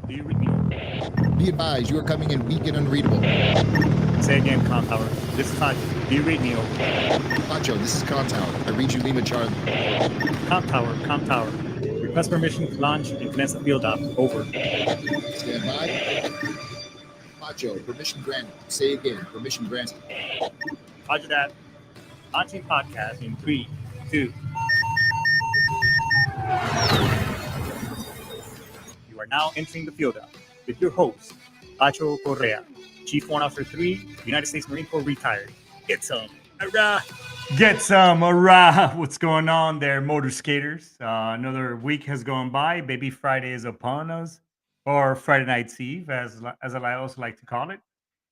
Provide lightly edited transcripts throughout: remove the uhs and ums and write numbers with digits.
Do you read me? Be advised, you are coming in weak and unreadable. Say again, Con Tower. This is Haji. Do you read me? Over. Pancho, this is Con Tower. I read you Lima Charlie. Com Tower, Com Tower. Request permission to launch and commence the field op. Over. Stand by. Pancho, permission granted. Say again, permission granted. Roger that. Launching podcast in 3, 2. You are now entering the field op with your host, Pacho Correa, Chief Warrant Officer 3, United States Marine Corps retired. Get some. Hurrah! Get some. Hurrah! What's going on there, motor skaters? Another week has gone by. Baby Friday is upon us, or Friday Night's Eve, as I also like to call it,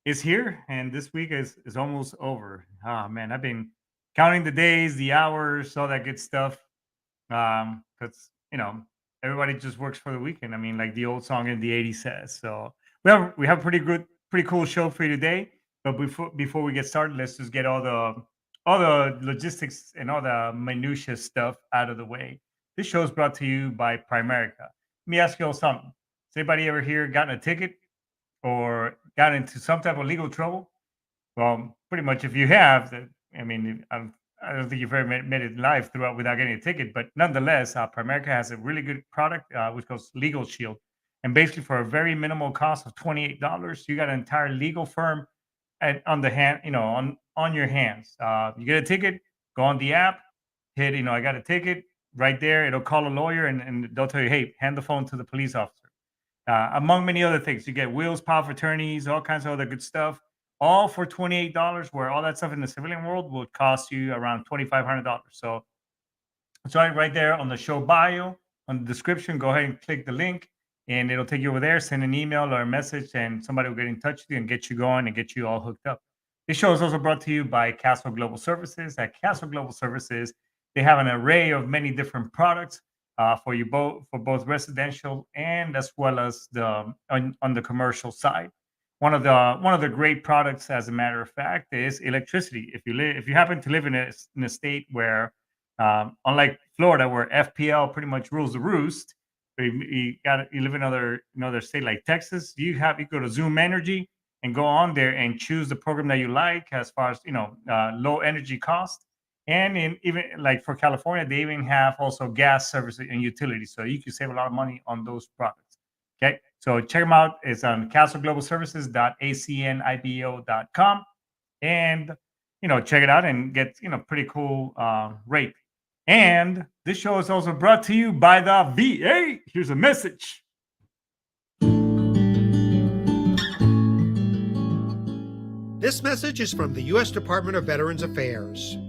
is here, and this week is almost over. Ah, man, I've been counting the days, the hours, all that good stuff. Because everybody just works for the weekend. I mean, like the old song in the '80s says. So we have a pretty cool show for you today. But before we get started, let's just get all the logistics and all the minutia stuff out of the way. This show is brought to you by Primerica. Let me ask you all something. Has anybody ever here gotten a ticket or got into some type of legal trouble? Well, pretty much if you have, I mean, I don't think you've ever made it live throughout without getting a ticket, but nonetheless, Primerica has a really good product, which goes Legal Shield. And basically, for a very minimal cost of $28, you got an entire legal firm on the hand, on your hands. You get a ticket, go on the app, hit, I got a ticket right there. It'll call a lawyer and they'll tell you, hey, hand the phone to the police officer. Among many other things, you get wills, power of attorneys, all kinds of other good stuff, all for $28. Where all that stuff in the civilian world would cost you around $2,500. So it's right there on the show bio, on the description. Go ahead and click the link, and it'll take you over there. Send an email or a message, and somebody will get in touch with you and get you going and get you all hooked up. This show is also brought to you by Castle Global Services. At Castle Global Services, they have an array of many different products for both residential and as well as on the commercial side. One of the great products, as a matter of fact, is electricity. If you happen to live in a state where, unlike Florida, where FPL pretty much rules the roost, you live in another state like Texas, you go to Zoom Energy and go on there and choose the program that you like as far as low energy cost. And even like for California, they even have also gas services and utilities, so you can save a lot of money on those products. Okay, so check them out. It's on castleglobalservices.acnibo.com, and check it out and get pretty cool rate. And this show is also brought to you by the VA. Here's a message. This message is from the U.S. Department of Veterans Affairs.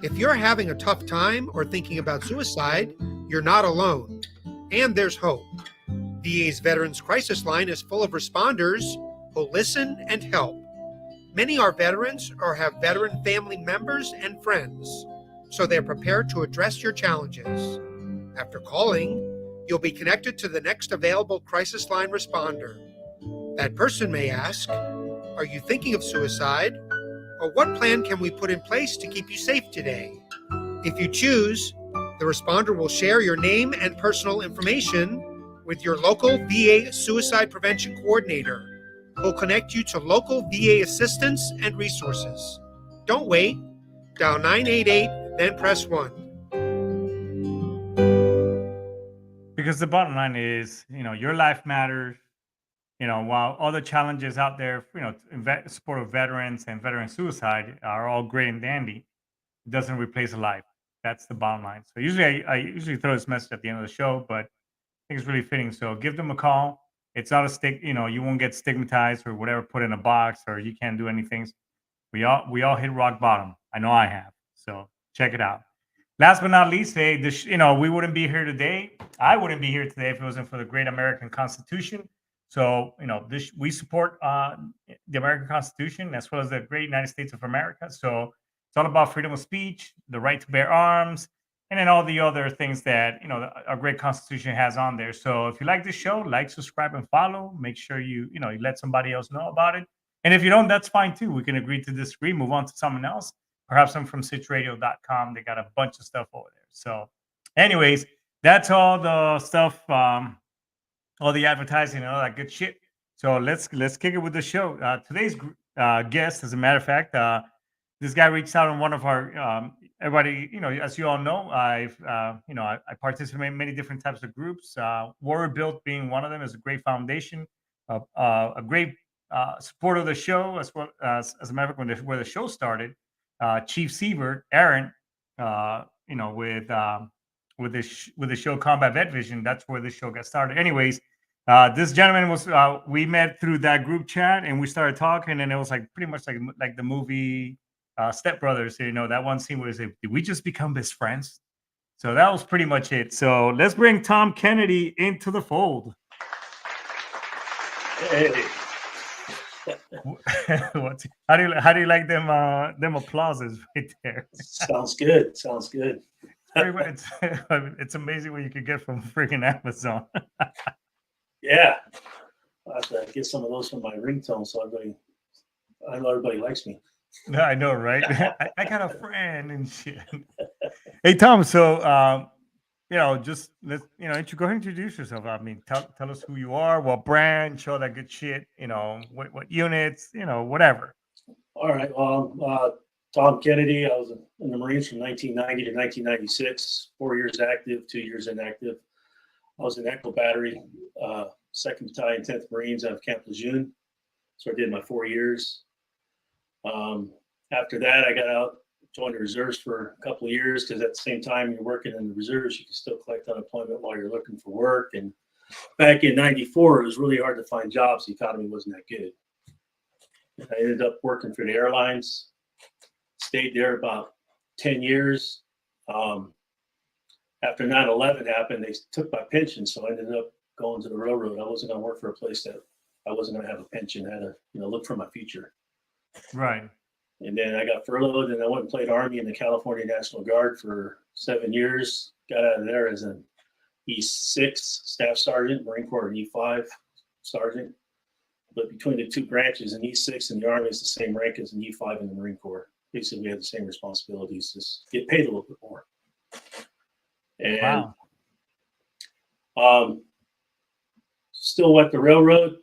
If you're having a tough time or thinking about suicide, you're not alone. And there's hope. VA's Veterans Crisis Line is full of responders who listen and help. Many are veterans or have veteran family members and friends, so they're prepared to address your challenges. After calling, you'll be connected to the next available Crisis Line responder. That person may ask, are you thinking of suicide? Or what plan can we put in place to keep you safe today? If you choose, the responder will share your name and personal information with your local VA Suicide Prevention Coordinator, who will connect you to local VA assistance and resources. Don't wait. Dial 988, then press 1. Because the bottom line is, your life matters. While other challenges out there, support of veterans and veteran suicide are all great and dandy, it doesn't replace a life. That's the bottom line. So usually I usually throw this message at the end of the show, but I think it's really fitting. So give them a call. It's not a you won't get stigmatized or whatever, put in a box, or you can't do anything. We all hit rock bottom. I know I have. So check it out. Last but not least, we wouldn't be here today. I wouldn't be here today if it wasn't for the great American Constitution. So, we support the American Constitution as well as the great United States of America. So it's all about freedom of speech, the right to bear arms, and then all the other things that, our great Constitution has on there. So if you like this show, like, subscribe, and follow. Make sure you let somebody else know about it. And if you don't, that's fine too. We can agree to disagree, move on to someone else. Perhaps I'm from SitchRadio.com. They got a bunch of stuff over there. So anyways, that's all the stuff all the advertising and all that good shit. So let's kick it with the show. Today's guest, as a matter of fact, this guy reached out on one of our everybody. As you all know, I participate in many different types of groups. Warrior Built being one of them is a great foundation, a great supporter of the show, as a matter of fact, where the show started. Chief Siebert, Aaron, with the show Combat Vet Vision. That's where this show got started. Anyways, this gentleman was we met through that group chat and we started talking, and it was like pretty much like the movie Step Brothers. That one scene where they say, "Did we just become best friends?" So that was pretty much it. So let's bring Tom Kennedy into the fold. Hey. How do you like them applauses right there? Sounds good. Sounds good. It's amazing what you could get from freaking Amazon. Yeah, I have to get some of those from my ringtone, so I know everybody likes me. I know, right? I got a friend and shit. Hey, Tom. So, just go ahead and introduce yourself. I mean, tell us who you are, what brand, show that good shit. What units, whatever. All right. Well, Tom Kennedy. I was in the Marines from 1990 to 1996. 4 years active, 2 years inactive. I was in Echo Battery, 2nd Battalion, 10th Marines out of Camp Lejeune. So I did my 4 years. After that, I got out, joined the reserves for a couple of years, because at the same time you're working in the reserves, you can still collect unemployment while you're looking for work. And back in 94, it was really hard to find jobs. The economy wasn't that good. And I ended up working for the airlines, stayed there about 10 years. After 9/11 happened, they took my pension, so I ended up going to the railroad. I wasn't going to work for a place that I wasn't going to have a pension. I had to, look for my future. Right. And then I got furloughed, and I went and played Army in the California National Guard for 7 years. Got out of there as an E6 Staff Sergeant, Marine Corps, and E5 Sergeant. But between the two branches, an E6 in the Army is the same rank as an E5 in the Marine Corps. Basically, we have the same responsibilities, just get paid a little bit more. And still at the railroad.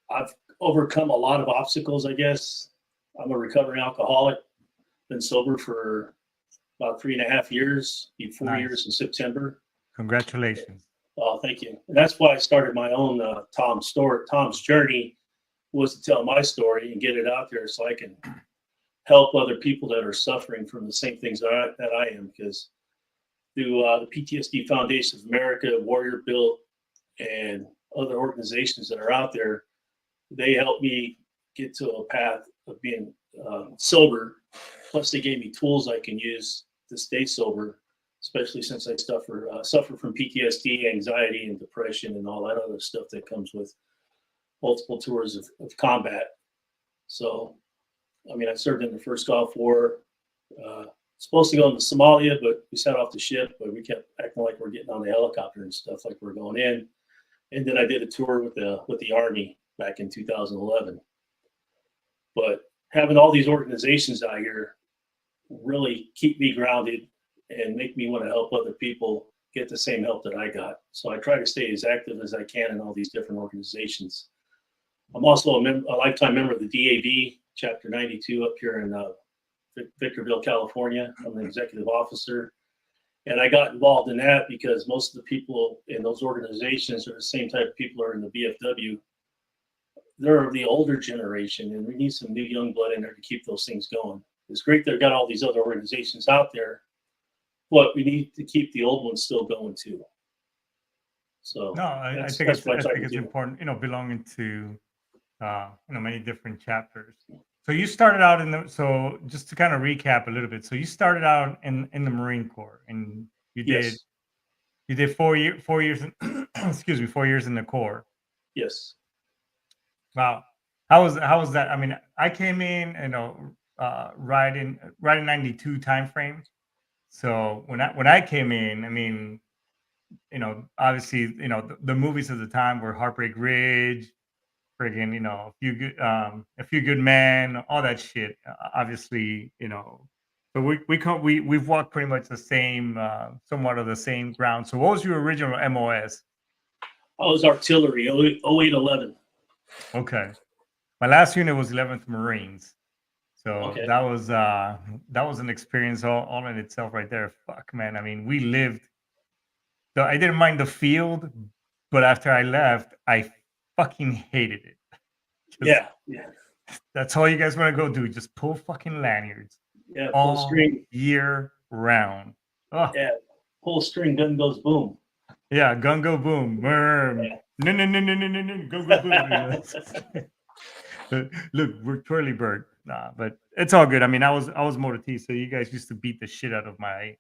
I've overcome a lot of obstacles, I guess. I'm a recovering alcoholic. Been sober for about 3.5 years. Be 4 years in September. Congratulations. Oh, thank you. And that's why I started my own Tom's story. Tom's journey was to tell my story and get it out there so I can help other people that are suffering from the same things that I am. Because through the PTSD Foundation of America, Warrior Built, and other organizations that are out there, they helped me get to a path of being sober. Plus, they gave me tools I can use to stay sober, especially since I suffer from PTSD, anxiety, and depression, and all that other stuff that comes with multiple tours of combat. So, I mean, I served in the first Gulf War. Supposed to go into Somalia, but we sat off the ship, but we kept acting like we're getting on the helicopter and stuff like we're going in. And then I did a tour with the Army back in 2011. But having all these organizations out here really keep me grounded and make me want to help other people get the same help that I got. So I try to stay as active as I can in all these different organizations. I'm also a lifetime member of the DAV, Chapter 92 up here in Victorville, California. I'm an executive officer. And I got involved in that because most of the people in those organizations are the same type of people who are in the VFW. They're the older generation, and we need some new young blood in there to keep those things going. It's great they've got all these other organizations out there, but we need to keep the old ones still going too. So no, I think it's important, belonging to many different chapters. So you started out so just to kind of recap a little bit. So you started out in the Marine Corps, and you did 4 years excuse me, 4 years in the Corps. Yes. Wow. How was that? I mean, I came in, right in 92 time frame. So when I came in, I mean, obviously, the movies of the time were Heartbreak Ridge, friggin', a few good men, all that shit. Obviously, so we've walked pretty much the same, somewhat of the same ground. So what was your original MOS? I was artillery, 0811. Okay. My last unit was 11th Marines. So Okay. that was an experience all in itself right there. Fuck, man. I mean, we lived. So I didn't mind the field, but after I left, I fucking hated it. Yeah. That's all you guys want to go do. Just pull fucking lanyards Yeah. Pull all string. year round. Oh, Yeah. Pull string, gun goes boom. yeah, gun go boom. No, go boom. Look, we're twirly bird. Nah, but it's all good. I mean, I was Motor T, so you guys used to beat the shit out of my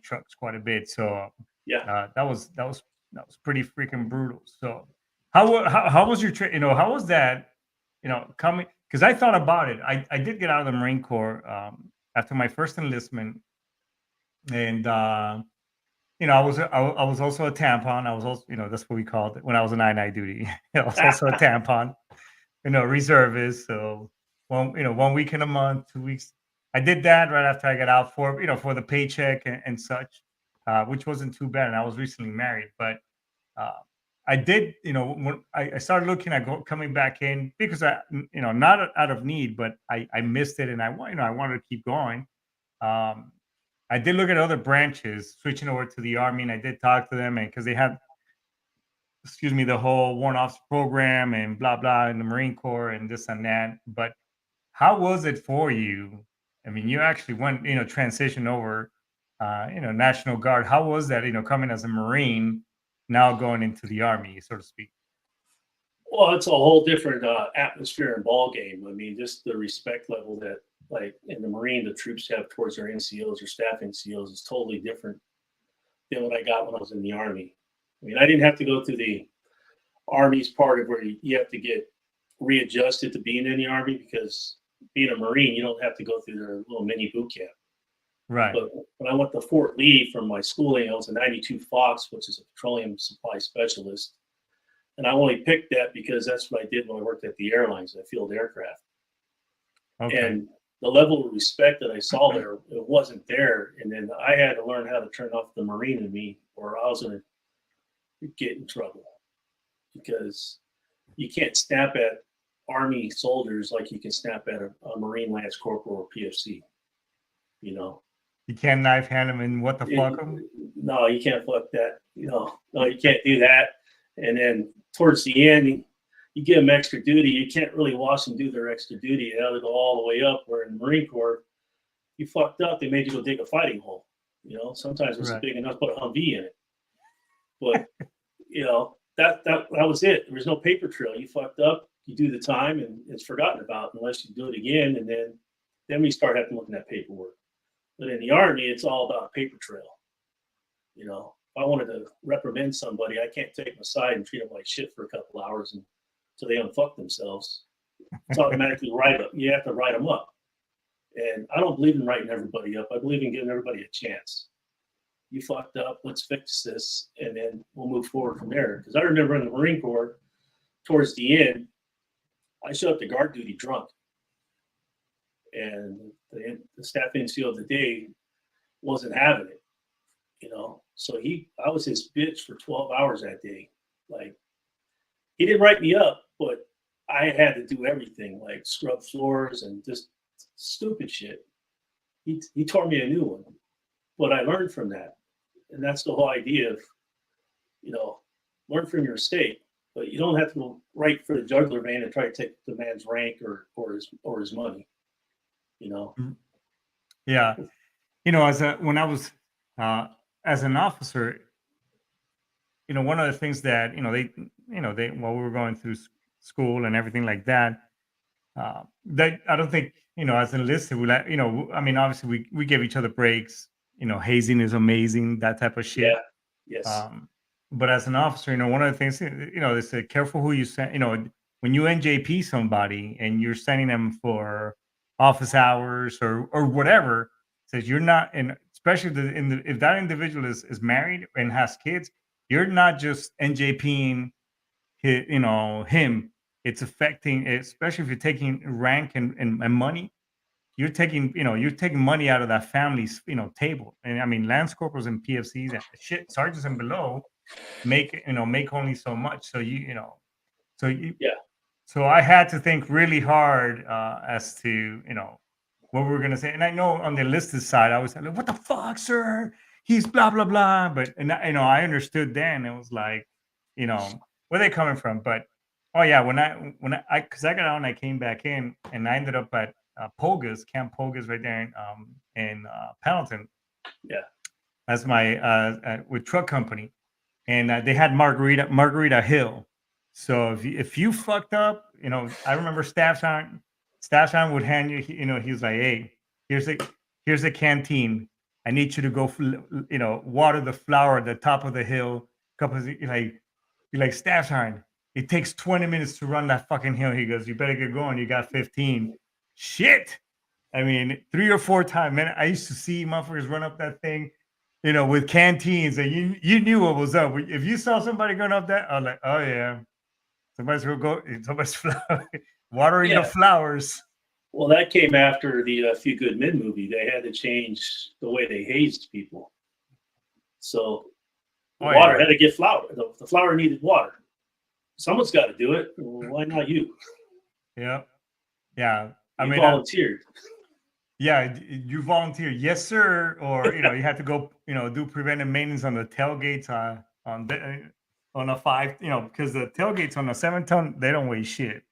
trucks quite a bit. So Yeah. that was pretty freaking brutal. So how was your trip? How was that? Coming, because I thought about it. I did get out of the Marine Corps after my first enlistment, and I was also a tampon. I was also, that's what we called it when I was on I duty. I was also a tampon, reservist. So 1 week in a month, 2 weeks. I did that right after I got out for the paycheck and such, which wasn't too bad. And I was recently married, but uh, I did, when I started looking at coming back in because not out of need, but I missed it and I wanted to keep going. Um, I did look at other branches switching over to the Army, and I did talk to them, and because they had, excuse me, the whole warrant officer program and blah blah in the Marine Corps and this and that. But how was it for you? I mean, you actually went, transition over, National Guard. How was that, coming as a Marine, now going into the Army, so to speak? Well, it's a whole different atmosphere and ball game. I mean, just the respect level that, like in the Marine, the troops have towards their NCOs or staff NCOs is totally different than what I got when I was in the Army. I mean, I didn't have to go through the Army's part of where you have to get readjusted to being in the Army, because being a Marine, you don't have to go through their little mini boot camp. Right. But when I went to Fort Lee from my schooling, I was a 92 Fox, which is a petroleum supply specialist. And I only picked that because that's what I did when I worked at the airlines. I field aircraft. Okay. And the level of respect that I saw there, it wasn't there. And then I had to learn how to turn off the Marine in me, or I was going to get in trouble, because you can't snap at Army soldiers like you can snap at a Marine Lance Corporal or PFC. You can't knife hand them and what the fuck them? No, you can't fuck that. No, you can't do that. And then towards the end, you give them extra duty. You can't really watch them do their extra duty. They have to go all the way up. Where in the Marine Corps, you fucked up, they made you go dig a fighting hole. Sometimes it was big enough to put a Humvee in it. But that was it. There was no paper trail. You fucked up, you do the time, and it's forgotten about unless you do it again. And then we start having to look at that paperwork. But in the Army, it's all about a paper trail. If I wanted to reprimand somebody, I can't take them aside and treat them like shit for a couple hours until they unfuck themselves. It's automatically write up. You have to write them up. And I don't believe in writing everybody up. I believe in giving everybody a chance. You fucked up, let's fix this, and then we'll move forward from there. Because I remember in the Marine Corps, towards the end, I showed up to guard duty drunk. And the staff NCO of the day wasn't having it, So I was his bitch for 12 hours that day. Like, he didn't write me up, but I had to do everything, like scrub floors and just stupid shit. He tore me a new one, but I learned from that. And that's the whole idea of, learn from your mistake, but you don't have to go right for the jugular vein and try to take the man's rank or his money. Yeah. When I was as an officer, one of the things that they while we were going through school and everything like that, that I don't think as enlisted I mean, obviously we give each other breaks. Hazing is amazing, that type of shit. Yeah. Yes. But as an officer, one of the things, they say careful who you send. When you NJP somebody and you're sending them for office hours or whatever, says you're not, and especially if that individual is married and has kids, you're not just NJPing him. It's affecting, especially if you're taking rank and money, you're taking, you're taking money out of that family's, table. And I mean, Lance Corporals and PFCs and shit, sergeants and below make only so much. So so you, Yeah. so I had to think really hard as to, what we were going to say. And I know on the enlisted side, I was like, what the fuck, sir? He's blah, blah, blah. But, and I understood then. It was like, where they coming from? But, oh yeah, because I got out and I came back in and I ended up at Camp Pogas right there in Pendleton. Yeah. As my, with truck company. And they had Margarita Hill. So if you fucked up, I remember Staff Sergeant would hand you, he was like, hey, here's a canteen. I need you to go, water the flower at the top of the hill. You're like, Staff Sergeant, it takes 20 minutes to run that fucking hill. He goes, you better get going. You got 15. Shit. I mean, 3 or 4 times, man. I used to see motherfuckers run up that thing, with canteens, and you knew what was up. If you saw somebody going up that, I was like, oh yeah, somebody's watering the flowers. Well, that came after the Few Good Men movie. They had to change the way they hazed people. So the water had to get flour. The flour needed water. Someone's got to do it. Well, why not you? Yeah. Yeah. You volunteered. Yeah, you volunteer, yes, sir. Or you had to go, do preventive maintenance on the tailgates on a 5, because the tailgates on a 7-ton, they don't weigh shit.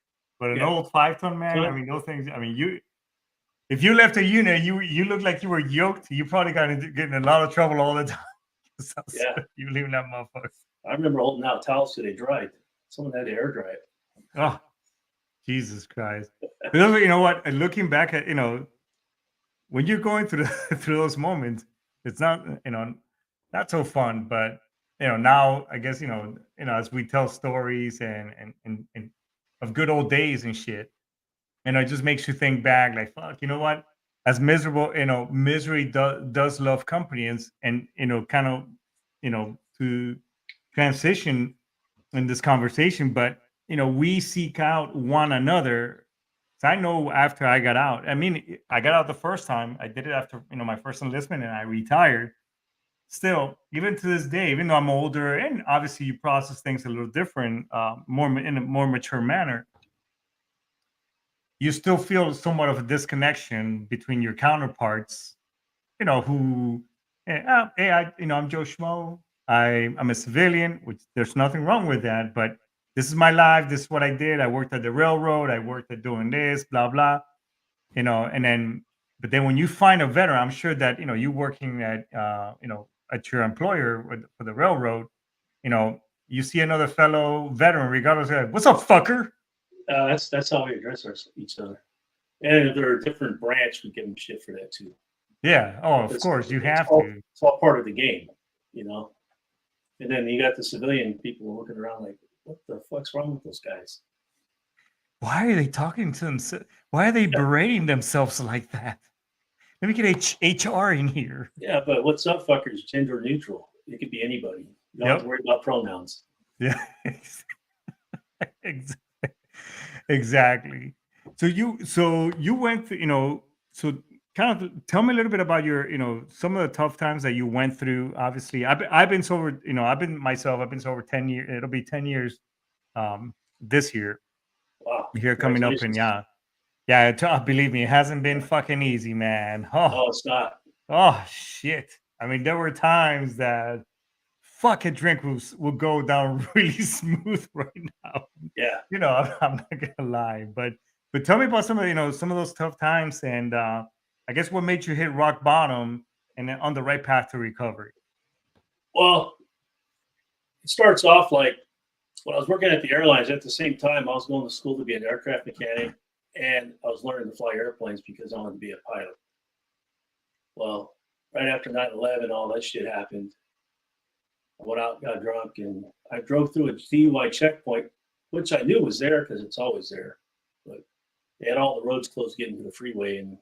But an old 5-ton, man, I mean, those things. I mean, if you left a unit, you look like you were yoked. You probably got to get in a lot of trouble all the time. You leaving that motherfucker. I remember holding out towels till they dried. Someone had to air dry it. Oh, Jesus Christ! But you know what? Looking back at when you're going through through those moments, it's not not so fun. But now I guess as we tell stories and of good old days and shit, it just makes you think back, like, fuck, you know what? As miserable, misery does love company, and kind of to transition in this conversation, but we seek out one another. So I know after I got out, I mean, I got out the first time. I did it after my first enlistment, and I retired. Still, even to this day, even though I'm older, and obviously you process things a little different, more in a more mature manner, you still feel somewhat of a disconnection between your counterparts. Who, hey, I'm Joe Schmo. I'm a civilian, which there's nothing wrong with that, but this is my life. This is what I did. I worked at the railroad. I worked at doing this, blah, blah, but then when you find a veteran, I'm sure that, you working at your employer for the railroad, you see another fellow veteran, regardless of, what's up, fucker? That's how we address each other. And if they're a different branch, we give them shit for that too. Yeah. Oh, of course, you have to. It's all part of the game, And then you got the civilian people looking around like, what the fuck's wrong with those guys? Why are they talking to them? Why are they berating themselves like that? Let me get HR in here. Yeah, but what's up, fuckers? Gender neutral. It could be anybody. You don't have to worry about pronouns. Yeah. Exactly. So you went through, so kind of tell me a little bit about your, some of the tough times that you went through. Obviously, I've been sober, I've been sober 10 years. It'll be 10 years this year. Wow. Here coming up, and believe me, it hasn't been fucking easy, man. Oh, it's not. Oh shit. I mean, there were times that fucking drink will go down really smooth right now. Yeah. I'm not gonna lie, but tell me about some of some of those tough times, and I guess what made you hit rock bottom and then on the right path to recovery. Well, it starts off like when I was working at the airlines. At the same time, I was going to school to be an aircraft mechanic, and I was learning to fly airplanes because I wanted to be a pilot. Well, right after 9/11, all that shit happened. I went out, got drunk, and I drove through a DUI checkpoint, which I knew was there because it's always there. But they had all the roads closed getting to the freeway, and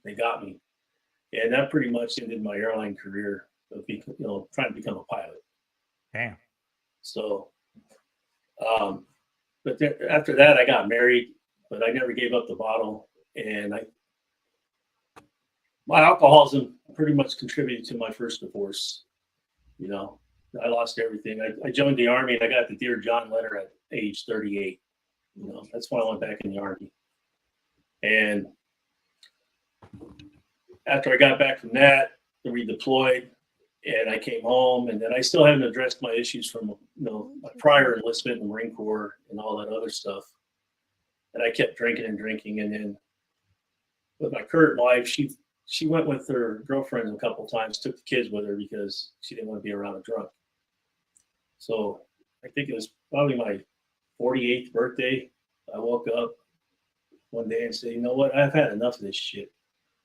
they got me. And that pretty much ended my airline career of trying to become a pilot. Damn. So, but after that, I got married, but I never gave up the bottle. And my alcoholism pretty much contributed to my first divorce. You know, I lost everything. I joined the Army and I got the Dear John letter at age 38. You know, that's why I went back in the Army. And after I got back from that, I redeployed and I came home, and then I still haven't addressed my issues from, my prior enlistment in the Marine Corps and all that other stuff. And I kept drinking and drinking. And then with my current wife, she went with her girlfriend a couple of times, took the kids with her because she didn't want to be around a drunk. So I think it was probably my 48th birthday. I woke up one day and said, you know what, I've had enough of this shit.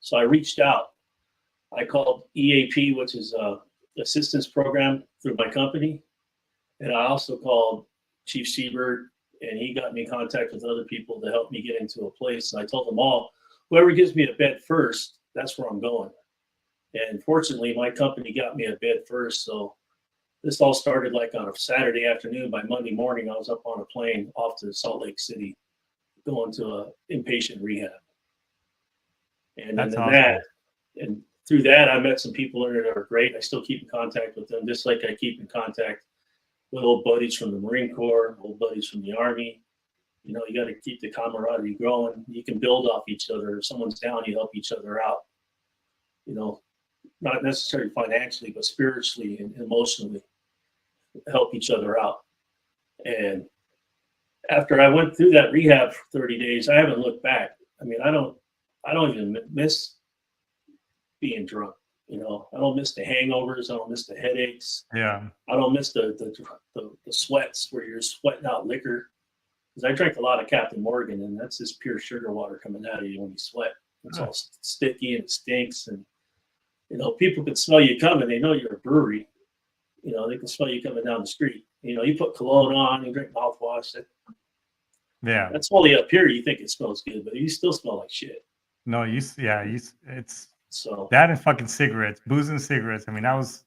So I reached out. I called EAP, which is a assistance program through my company. And I also called Chief Siebert, and he got me in contact with other people to help me get into a place. And I told them all, whoever gives me a bed first, that's where I'm going. And fortunately, my company got me a bed first. So this all started like on a Saturday afternoon. By Monday morning, I was up on a plane off to Salt Lake City, going to a inpatient rehab. And then awesome. And through that, I met some people that are great. I still keep in contact with them, just like I keep in contact with old buddies from the Marine Corps, old buddies from the Army. You know, you got to keep the camaraderie growing. You can build off each other. If someone's down, you help each other out. You know, not necessarily financially, but spiritually and emotionally, help each other out. And after I went through that rehab for 30 days, I haven't looked back. I mean, I don't even miss being drunk. You know, I don't miss the hangovers. I don't miss the headaches. Yeah. I don't miss the sweats where you're sweating out liquor. Because I drank a lot of Captain Morgan, and that's just pure sugar water coming out of you when you sweat. It's all sticky and it stinks. And, you know, people can smell you coming. They know you're a brewery. You know, they can smell you coming down the street. You know, you put cologne on, you drink mouthwash. That's only up here. You think it smells good, but you still smell like shit. No, it's so that and fucking cigarettes, booze and cigarettes. I mean, I was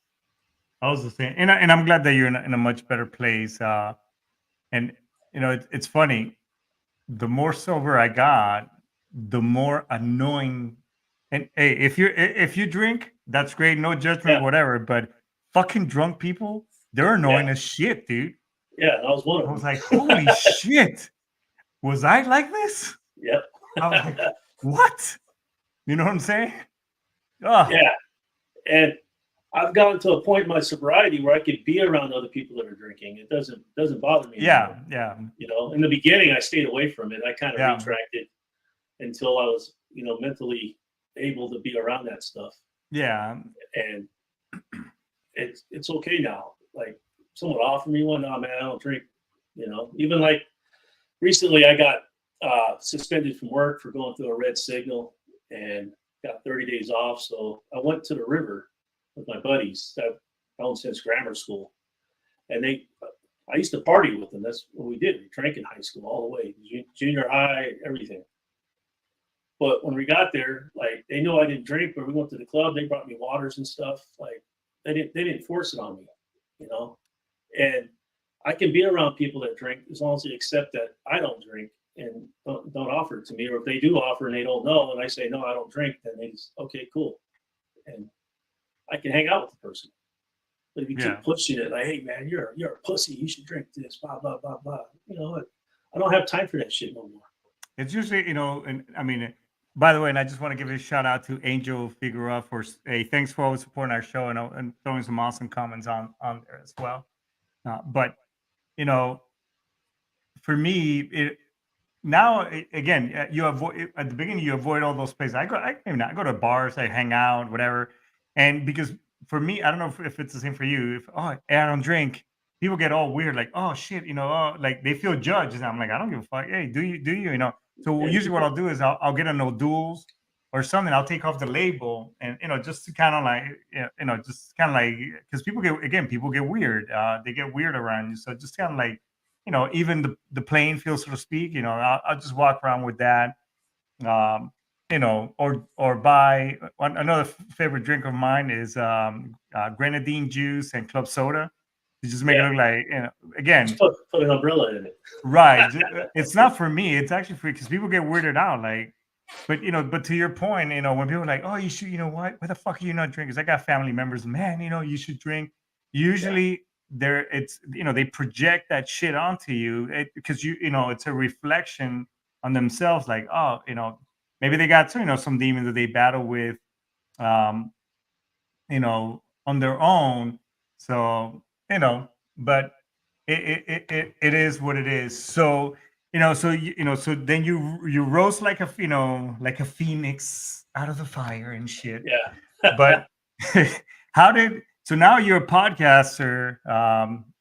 the same, and I'm glad that you're in a much better place. And you know, it's funny. The more sober I got, the more annoying. And hey, if you drink, that's great, no judgment, whatever. But fucking drunk people, they're annoying as shit, dude. Yeah, I was one of them. I was like, holy shit, was I like this? Yep. I was like, what? You know what I'm saying? Oh. Yeah. And I've gotten to a point in my sobriety where I could be around other people that are drinking. It doesn't bother me anymore. Yeah. You know, in the beginning, I stayed away from it. I kind of retracted until I was, you know, mentally able to be around that stuff. Yeah. And it's okay now. Like, someone offered me one, no, man, I don't drink. You know, even like recently I got suspended from work for going through a red signal and got 30 days off. So I went to the river with my buddies that I've known since grammar school. And I used to party with them. That's what we did. We drank in high school all the way, junior high, everything. But when we got there, like, they knew I didn't drink, but we went to the club. They brought me waters and stuff. Like, they didn't force it on me, you know? And I can be around people that drink as long as they accept that I don't drink and don't offer it to me. Or if they do offer and they don't know, and I say, no, I don't drink, then they just, okay, cool. And I can hang out with the person. But if you keep pushing it, like, hey, man, you're a pussy. You should drink this, blah, blah, blah, blah. You know, I don't have time for that shit no more. It's usually, you know, and I mean, by the way, and I just want to give a shout out to Angel Figueroa for, hey, thanks for always supporting our show and throwing some awesome comments on there as well. But, you know, for me, again, you avoid at the beginning. You avoid all those places. I go to bars. I hang out, whatever. And because for me, I don't know if it's the same for you. I don't drink, people get all weird, like, oh shit, you know, like they feel judged. And I'm like, I don't give a fuck. Hey, do you, you know? So usually what I'll do is I'll get a no duels or something. I'll take off the label and, you know, just to kind of like, you know, just kind of like, because people get weird. They get weird around you. So just kind of like, you know, even the playing field, so to speak, you know, I'll just walk around with that, you know, or buy another favorite drink of mine is grenadine juice and club soda. To just make it look like, you know, again, put an umbrella in it. Right. It's not for me. It's actually for, because people get weirded out. Like, but but to your point, when people are like, oh, you should, what? Why the fuck are you not drinking? 'Cause I got family members, man, you should drink. Usually it's, they project that shit onto you because it's a reflection on themselves. Like, oh, maybe they got, some demons that they battle with, um, on their own. So, but it is what it is. So, so then you rose like a, like a phoenix out of the fire and shit. Yeah. But so now you're a podcaster.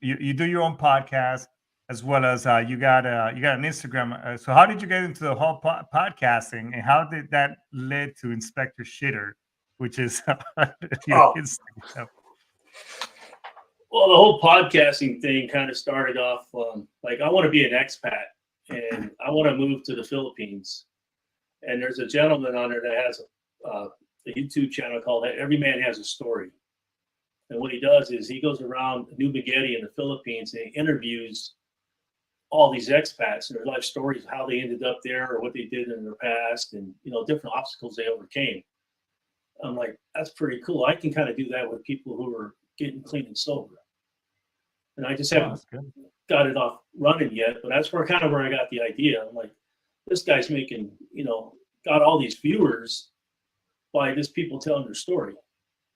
You do your own podcast as well as you got an Instagram. So how did you get into the whole podcasting, and how did that lead to Inspector Shitter, which is your Oh. Instagram? Well, the whole podcasting thing kind of started off like I want to be an expat and I want to move to the Philippines. And there's a gentleman on there that has a YouTube channel called Every Man Has a Story. And what he does is he goes around New Spaghetti in the Philippines and he interviews all these expats and their life stories, how they ended up there or what they did in their past and, different obstacles they overcame. I'm like, that's pretty cool. I can kind of do that with people who are getting clean and sober. And I just haven't got it off running yet, but that's where I got the idea. I'm like, this guy's making, got all these viewers by just people telling their story.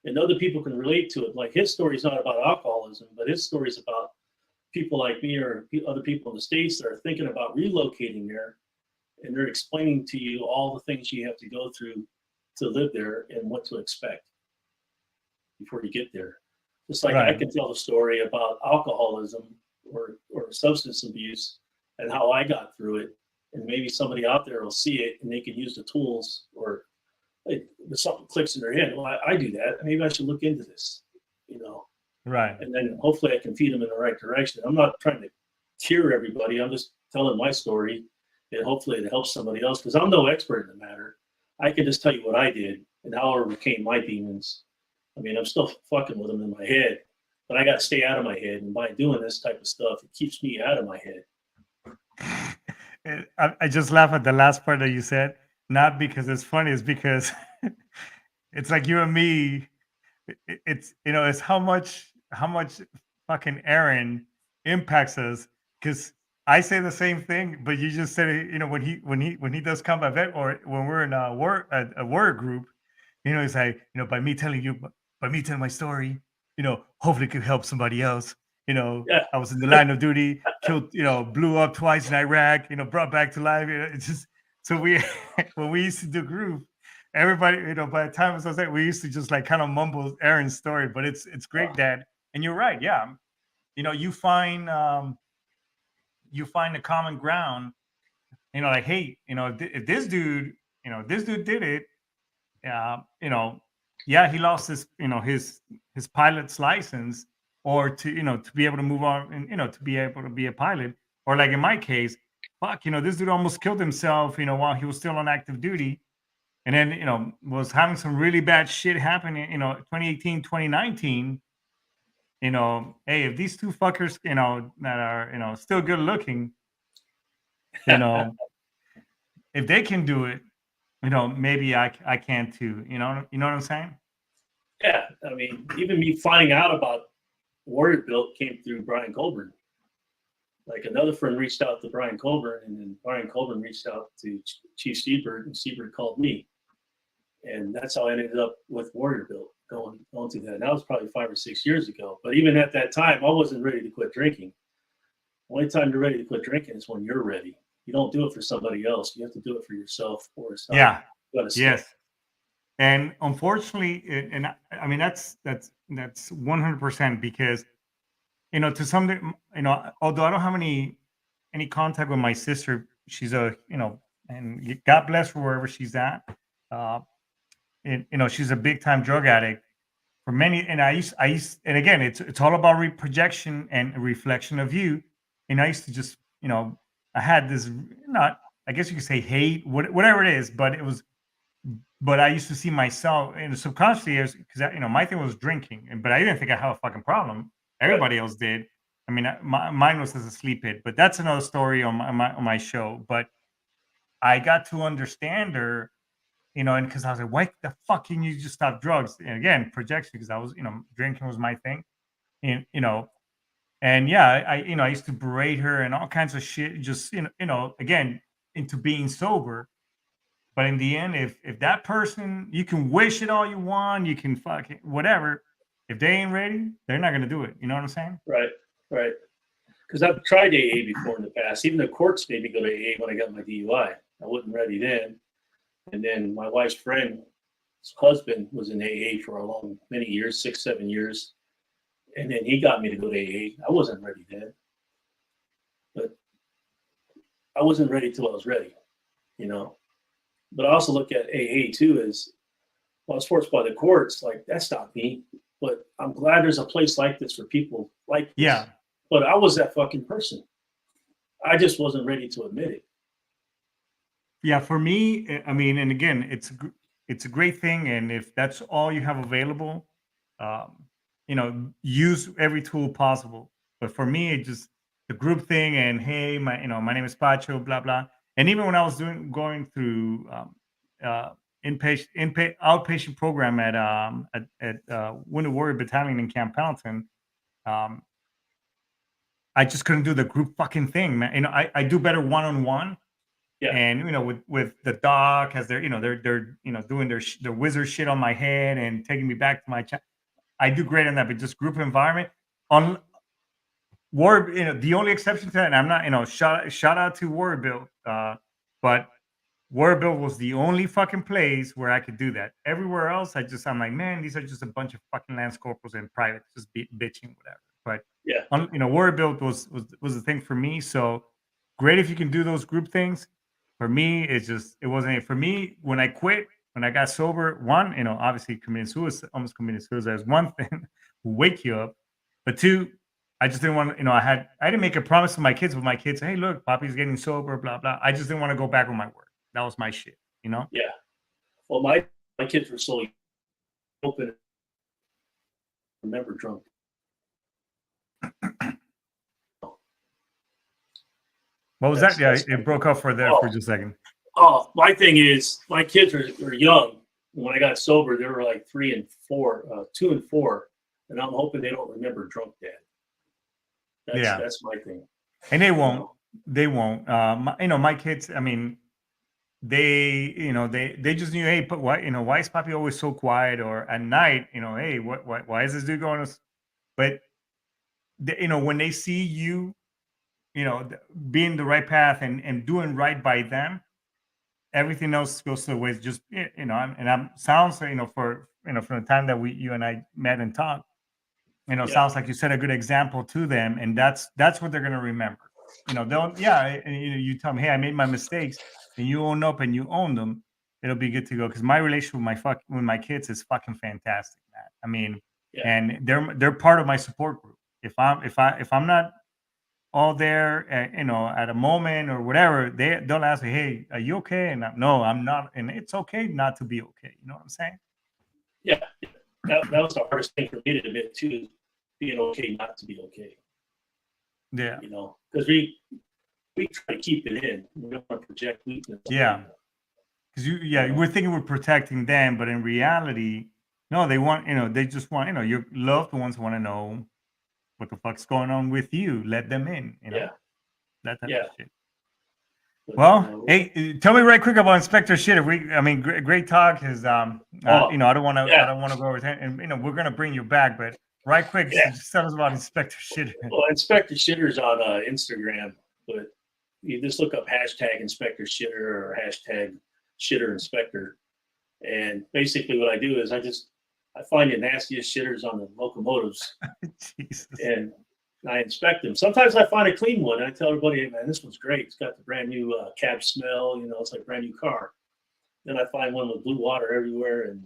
And other people can relate to it. Like his story is not about alcoholism, but his story is about people like me or other people in the States that are thinking about relocating there. And they're explaining to you all the things you have to go through to live there and what to expect before you get there. Just like I can tell the story about alcoholism or substance abuse and how I got through it. And maybe somebody out there will see it and they can use the tools or something clicks in their head. Well, I do that. Maybe I should look into this, Right. And then hopefully I can feed them in the right direction. I'm not trying to cure everybody. I'm just telling my story and hopefully it helps somebody else because I'm no expert in the matter. I can just tell you what I did and how I overcame my demons. I mean, I'm still fucking with them in my head, but I got to stay out of my head. And by doing this type of stuff, it keeps me out of my head. I just laugh at the last part that you said, not because it's funny, it's because it's like you and me. It's it's how much fucking Aaron impacts us. Because I say the same thing, but you just said it. When he does combat vet or when we're in a warrior group, he's like, by me telling my story, hopefully it could help somebody else. I was in the line of duty, killed, blew up twice in Iraq, brought back to life. It's just so we when we used to do group, everybody, by the time it was like we used to just like kind of mumble Aaron's story, but it's great that, and you're right, yeah, you find the common ground, like, hey, if this dude did it, yeah, he lost his pilot's license, or to be able to move on and to be able to be a pilot, or like in my case, fuck, this dude almost killed himself, while he was still on active duty, and then was having some really bad shit happening, 2018, 2019. Hey, if these two fuckers, that are still good looking, if they can do it, maybe I can too. You know what I'm saying? Yeah, I mean, even me finding out about Warrior Built came through Brian Colburn. Like another friend reached out to Brian Colburn, and then Brian Colburn reached out to Chief Seabird, and Seabird called me, and that's how I ended up with Warrior Built going to that. And that was probably 5 or 6 years ago. But even at that time, I wasn't ready to quit drinking. The only time you're ready to quit drinking is when you're ready. You don't do it for somebody else. You have to do it for yourself or yourself. Yeah. Yes. And unfortunately, and I mean that's 100%, because to some, although I don't have any contact with my sister, she's and God bless her wherever she's at. And she's a big time drug addict for many. And I used, and again, it's all about projection and reflection of you. And I used to just, I had this, not, I guess you could say hate, whatever it is, but I used to see myself in the subconsciously as, because my thing was drinking, but I didn't think I had a fucking problem. Everybody else did. I mean, mine was as a sleep hit, but that's another story on my show. But I got to understand her, and because I was like, why the fuck can you just stop drugs? And again, projection, because I was, drinking was my thing, and and yeah, I used to berate her and all kinds of shit, just again, into being sober. But in the end, if that person, you can wish it all you want, you can fucking whatever. If they ain't ready, they're not gonna do it. You know what I'm saying? Right. Right. Because I've tried AA before in the past. Even the courts made me go to AA when I got my DUI. I wasn't ready then. And then my wife's friend's husband was in AA for many years, 6, 7 years. And then he got me to go to AA. I wasn't ready then. But I wasn't ready till I was ready, But I also look at AA too as, well, I was forced by the courts. Like, that's not me. But I'm glad there's a place like this for people like this. Yeah. But I was that fucking person. I just wasn't ready to admit it. Yeah, for me, I mean, and again, it's a great thing, and if that's all you have available, use every tool possible. But for me, it just the group thing, and hey, my name is Pacho, blah blah. And even when I was going through outpatient program at Wounded Warrior Battalion in Camp Pendleton, I just couldn't do the group fucking thing, man. I do better one-on-one. Yeah. And with the doc as they're doing their wizard shit on my head and taking me back to my I do great on that, but just group environment on War, the only exception to that, and I'm not, shout out to Warbill, but Warbill was the only fucking place where I could do that. Everywhere else, I'm like, man, these are just a bunch of fucking Lance Corporals and privates just bitching, whatever. But yeah, Warbill was the thing for me. So great if you can do those group things. For me, it wasn't for me. When I quit, when I got sober, one, obviously almost committing suicide is one thing, will wake you up. But two, I just didn't want to, I didn't make a promise to my kids with my kids. Hey, look, Poppy's getting sober, blah, blah. I just didn't want to go back on my word. That was my shit, Yeah. Well, my kids were so open. Remember drunk. What was that? Yeah, it broke up for just a second. Oh, my thing is, my kids are young. When I got sober, they were like 3 and 4, 2 and 4, and I'm hoping they don't remember drunk dad. That's my thing. And they won't. They won't. My kids. I mean, they just knew. Hey, but why is Poppy always so quiet? Or at night, hey, why is this dude going? But when they see you, being the right path and doing right by them, everything else goes to the ways. Just and I'm sounds from the time that you and I met and talked, sounds like you set a good example to them, and that's what they're gonna remember. You tell them, hey, I made my mistakes, and you own up and you own them. It'll be good to go, because my relationship with my kids is fucking fantastic, man. I mean, and they're part of my support group. If I'm not all there, at a moment or whatever, they'll ask me, hey, are you okay? And no, I'm not. And it's okay not to be okay. You know what I'm saying? Yeah. That was the hardest thing for me to admit too, being okay not to be okay. Yeah. Because we try to keep it in. We don't want to project weakness. Yeah. Because we're thinking we're protecting them, but in reality, no, they want, they just want, your loved ones want to know what the fuck's going on with you. Let them in, Yeah. That type of shit. Well, hey, tell me right quick about Inspector Shitter. Great talk. Is I don't want to go over it, and we're gonna bring you back, but right quick, just tell us about Inspector Shitter. Well, Inspector Shitter's on Instagram, but you just look up hashtag Inspector Shitter or hashtag Shitter Inspector, and basically what I do is I find the nastiest shitters on the locomotives, and I inspect them. Sometimes I find a clean one. I tell everybody, hey, man, this one's great. It's got the brand new cab smell. It's like a brand new car. Then I find one with blue water everywhere and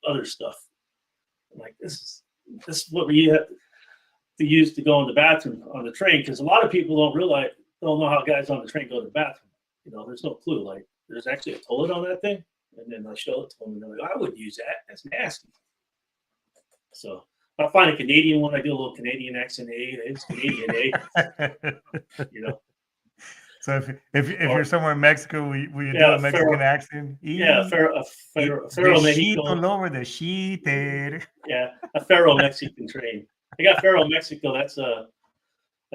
other stuff. I'm like, this is what we have to use to go in the bathroom on the train, because a lot of people don't know how guys on the train go to the bathroom. There's no clue. Like, there's actually a toilet on that thing. And then I show it to them, and they're like, I wouldn't use that. That's nasty. So I find a Canadian one. I do a little Canadian accent. It's Canadian, So if you're somewhere in Mexico, will you do Yeah, a Mexican accent? Yeah, Faro The sheet Mexico. all over the sheeter. Yeah, a Faro Mexican train. They got Faro Mexico. That's a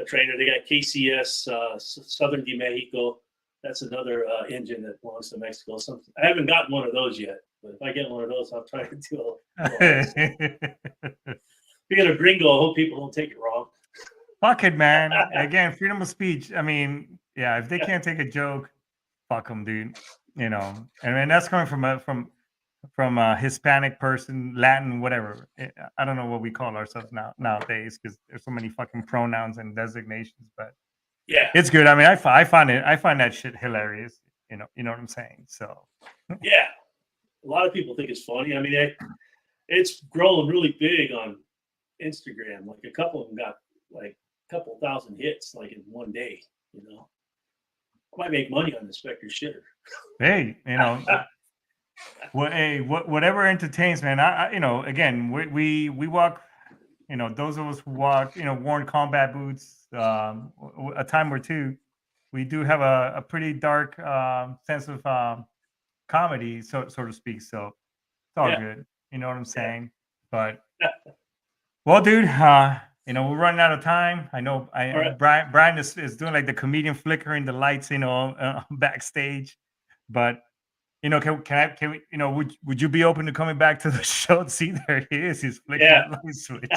trainer. They got KCS Southern de Mexico. That's another engine that belongs to Mexico. I haven't gotten one of those yet, but if I get one of those, I'll try to do a being a gringo, I hope people don't take it wrong. Fuck it, man. Again, freedom of speech. I mean, yeah, if they can't take a joke, fuck them, dude. You know, and that's coming from a Hispanic person, Latin, whatever. I don't know what we call ourselves nowadays because there's so many fucking pronouns and designations. But yeah, it's good. I mean, I find that shit hilarious. You know what I'm saying? So yeah, a lot of people think it's funny. I mean, it's grown really big on Instagram. Like a couple of them got like a couple thousand hits like in one day. You know, I might make money on Inspector Shitter. Hey, you know. Whatever entertains, man. I again, we walk, those of us who walk, worn combat boots, a time or two, we do have a pretty dark sense of comedy, so to speak. So it's all good. You know what I'm saying? But well, dude, we're running out of time. I know. Right. Brian is doing like the comedian flickering the lights, backstage, but. Can we, would you be open to coming back to the show? See, there he is. He's flicking the light switch.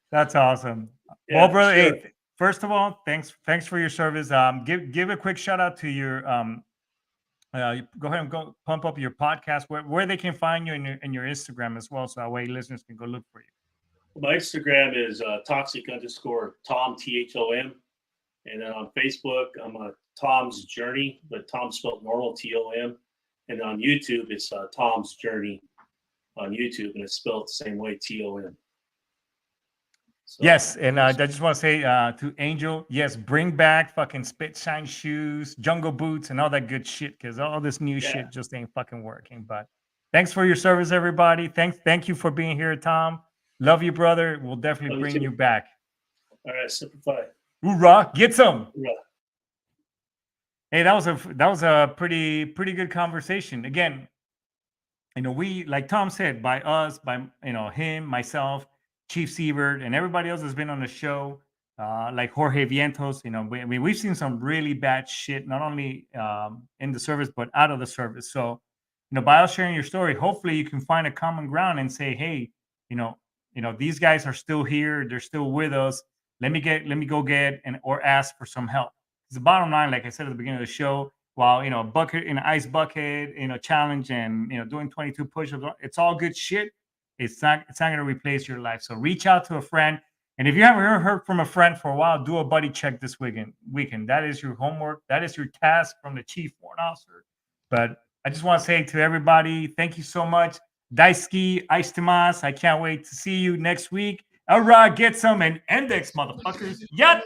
That's awesome. Yeah, well, brother, sure. hey, first of all, thanks for your service. Give a quick shout out to your go ahead and go pump up your podcast where they can find you in your Instagram as well, so that way listeners can go look for you. My Instagram is toxic_Tom THOM, and then on Facebook I'm a Tom's Journey, but Tom spelled normal TOM, and on YouTube it's Tom's Journey on YouTube, and it's spelled the same way TOM. So, yes, and I just want to say to Angel, yes, bring back fucking spit shine shoes, jungle boots, and all that good shit, because all this new shit just ain't fucking working. But thanks for your service, everybody. Thank you for being here, Tom. Love you, brother. We'll definitely bring you back. All right, simplify. Hoorah! Get some. Hoorah. Hey, that was a pretty good conversation. Again, we, like Tom said, by us, by him, myself, Chief Siebert, and everybody else that's been on the show, like Jorge Vientos. We've seen some really bad shit, not only in the service but out of the service. So, by us sharing your story, hopefully you can find a common ground and say, hey, these guys are still here, they're still with us. Let me go get or ask for some help. The bottom line, like I said at the beginning of the show, while a bucket in an ice bucket, challenge and doing 22 push-ups, it's all good shit. It's not going to replace your life. So reach out to a friend, and if you haven't heard from a friend for a while, do a buddy check this weekend. That is your homework. That is your task from the Chief Warrant Officer. But I just want to say to everybody, thank you so much. Daisuke, Aistemas. I can't wait to see you next week. All right, get some and index, motherfuckers. Yet.